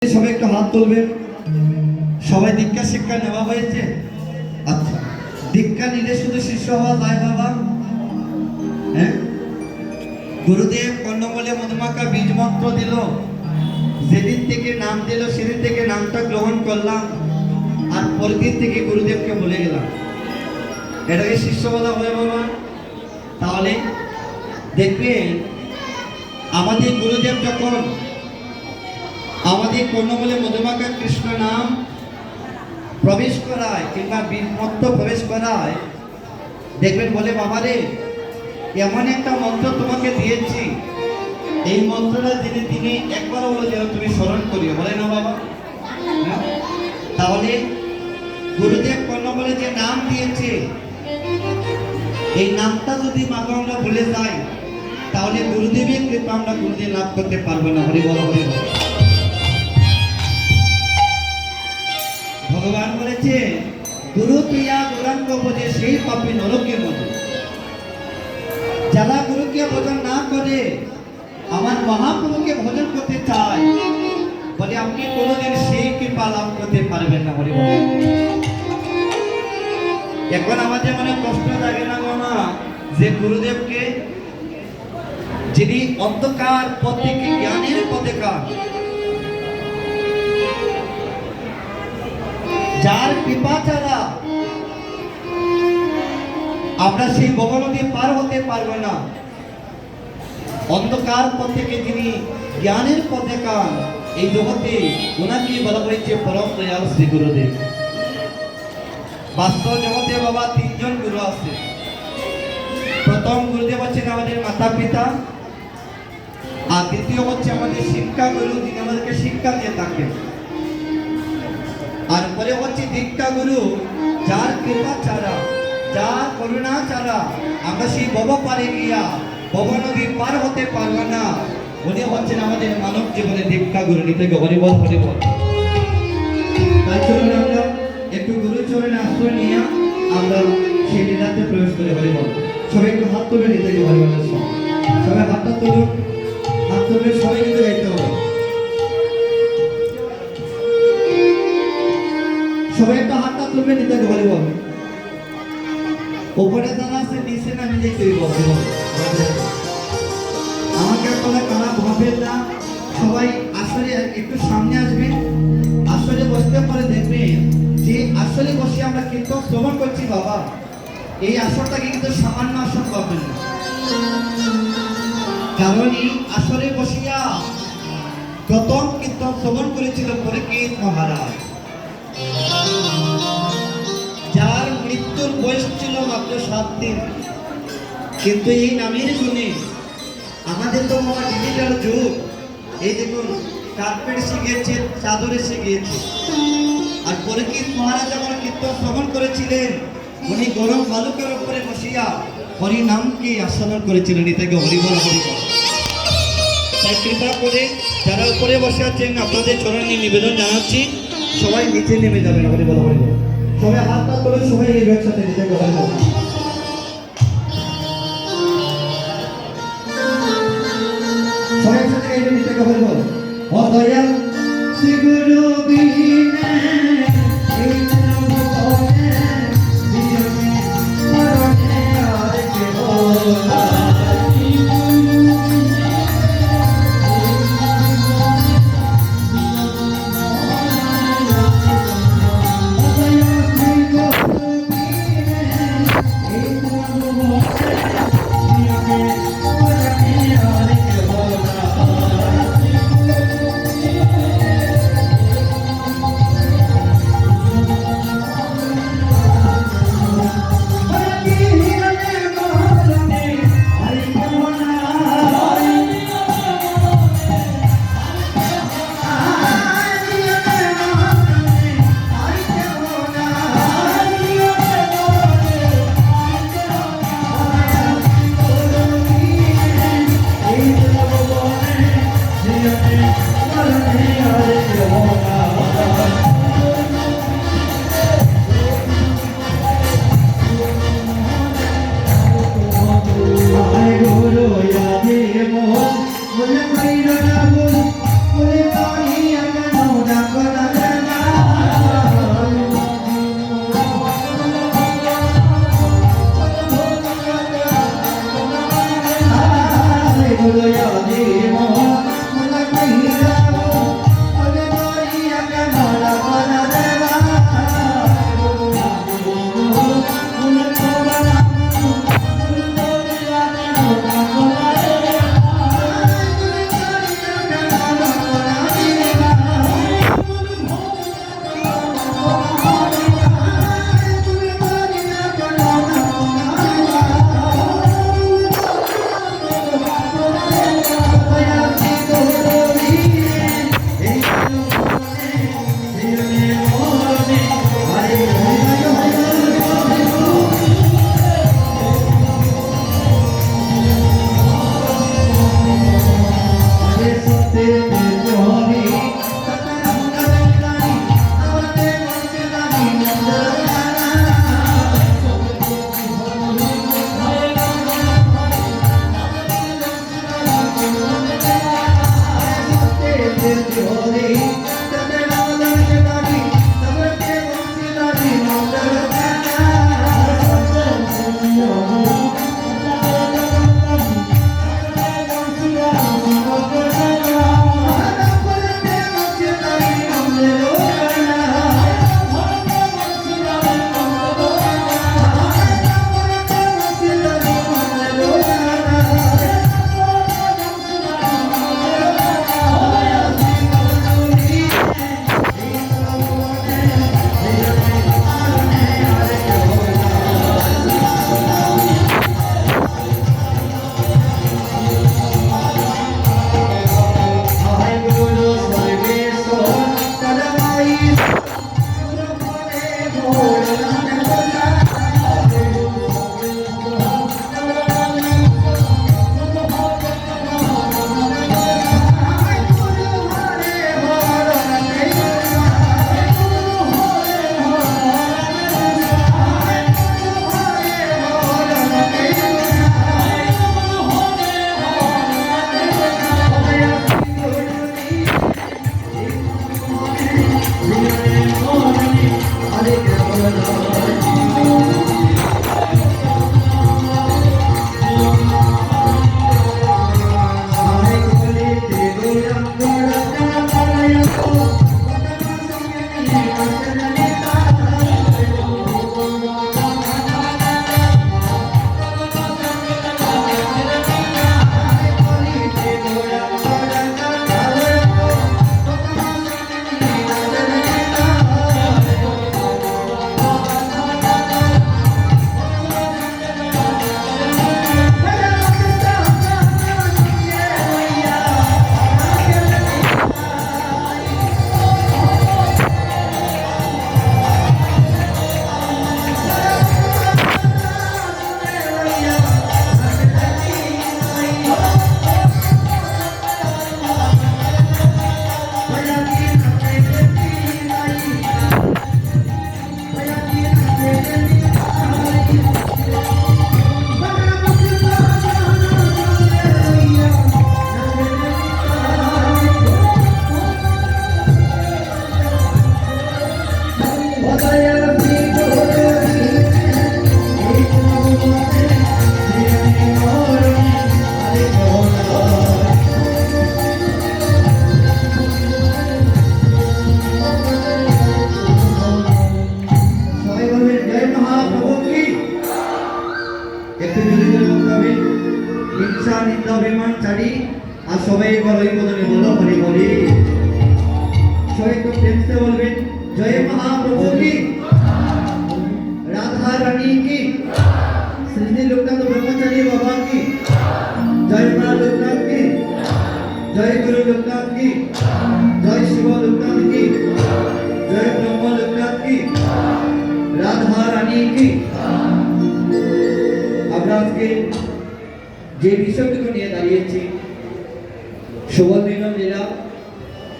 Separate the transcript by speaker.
Speaker 1: সবাই একটু হাত তুলবেন। সবাই দীক্ষা শিক্ষা নেওয়া হয়েছে? আচ্ছা, দীক্ষা নিলে শুধু শিষ্য হওয়া যায় বাবা? হ্যাঁ, গুরুদেব কর্ণমূলে মধুমাখা বীজ মন্ত্র দিল, যেদিন থেকে নাম দিল সেদিন থেকে নামটা গ্রহণ করলাম, আর পরের দিন থেকে গুরুদেবকে ভুলে গেলাম, এটাকে শিষ্য বলা হয় বাবা? তাহলে দেখবেন আমাদের গুরুদেব যখন আমাদের কর্ণমূলে মধুমাখা কৃষ্ণ নাম প্রবেশ করায় কিংবা মন্ত্র প্রবেশ করায়, দেখবেন বলে বাবারে এমন একটা মন্ত্র তোমাকে দিয়েছি, এই মন্ত্রটা দিনে দিনে একবার হলো যেন তুমি স্মরণ করিও, বলে না বাবা? তাহলে গুরুদেব কর্ণমূলে যে নাম দিয়েছে, এই নামটা যদি মাকে আমরা ভুলে যাই, তাহলে গুরুদেবের কৃপা আমরা কোনোদিন লাভ করতে পারবো না। হরি বল, হরি বল। ভগবান বলেছে গুরু প্রিয়া গৌরাঙ্গ বোঝে সেই পাপী নরকে মধ্যে। যারা গুরুকে ভজন না করে আমার মহাপ্রভুকে ভজন করতে চায়, বলে আপনি কোনোদিন সেই কৃপা লাভ করতে পারবেন না। হরি বল। এখন আমাদের মনে কষ্ট লাগে না মামা, যে গুরুদেবকে যিনি অন্ধকার পথ থেকে জ্ঞানের পথে কার, যার কৃপা ছাড়া আমরা সেই ভবনদী পার হতে পারবো না, অন্ধকার পথ থেকে যিনি জ্ঞানের পথে কান, এই জগতে ওনাকে বলা হয়েছে পরম দয়াল শ্রী গুরুদেব। বাস্তব জগতে বাবা তিনজন গুরু আছে। প্রথম গুরুদেব হচ্ছেন আমাদের মাতা পিতা, আর দ্বিতীয় হচ্ছে আমাদের শিক্ষা গুরু, যিনি আমাদেরকে শিক্ষা দিয়ে থাকেন, আর পরে হচ্ছে দীক্ষা গুরু, যার কৃপা ছাড়া, যার করুণা ছাড়া আমরা সেই ভব পারে গিয়া ভব নদী পার হতে পারবো না, উনি হচ্ছেন আমাদের মানব জীবনে দীক্ষা গুরু। নিতে হরি বল, হরি বল। তাই চলুন আমরা একটু গুরু চরণে আশ্রয় নিয়ে আমরা সেই লীলাতে প্রবেশ করে। হরি বল। সবাই একটু হাত তুলে নিতে হরি বলের সঙ্গে সবাই হাতটা তুলুন, হাত তুলবে, সবাই কিন্তু গাইতে হবে। সবাই একটা হাতটা তুলবে, নিতে হরি বল। উপরে যারা আছে নিচে নামে যেতে হইব। আমাকে আপনারা কারা ভাবেন না, সবাই আসলে একটু সামনে আসবেন, আসলে বসতে পারে দেখবেন যে আসলে বসে আমরা কিন্তু শ্রবণ করছি বাবা, এই আসরটাকে কিন্তু সামান্য আসর পাবেন না, কারণ এই আসরে বসিয়া প্রথম কীর্তন শ্রবণ করেছিল পরীক্ষিত মহারাজ, যার মৃত্যুর বয়স ছিল মাত্র 7 দিন। কিন্তু এই নামের গুণে আমাদের তো বাবা ডিজিটাল যুগ, এই দেখুন কার্পেট শিখিয়েছে, চাদর এসে গিয়েছে। আর পরীক্ষিত মহারাজ যখন কীর্তন শ্রবণ করেছিলেন, উনি গরম বালুকের উপরে বসিয়া হরি নামকে আস্বাদন করেছিলেন। এটাকে হরিবল, হরিবল। তাই কৃপা করে যারা উপরে বসে আছেন আপনাদের চরণে নিবেদন জানাচ্ছি, সবাই নিচে নেমে যাবেন। হরিবল, হরিবল। সবাই হাতটা তুলে সবাই এই একসাথে নিতে হরিবল। সবাই একসাথে গাইবে, নিতে হরিবল। ও দয়াল শ্রী গুরু বিনে হিংসা নিন্দা অভিমান ছাড়ি আর সবাই বলো এই বদলে বলো হরি হরি সবাই তো প্রেমসে বলবেন জয় মহাপ্রভু কি রাধা রানী কি শ্রী লোকনাথ ব্রহ্মচারী বাবা কি জয় মা লোকনাথ কি জয় গুরু লোকনাথ কি জয় শিব লোকনাথ কি জয় ব্রহ্ম লোকনাথ কি রাধা রানী কি আমরা আজকে যে বিষয়টুকু নিয়ে দাঁড়িয়েছি সুবর্ণ জেলা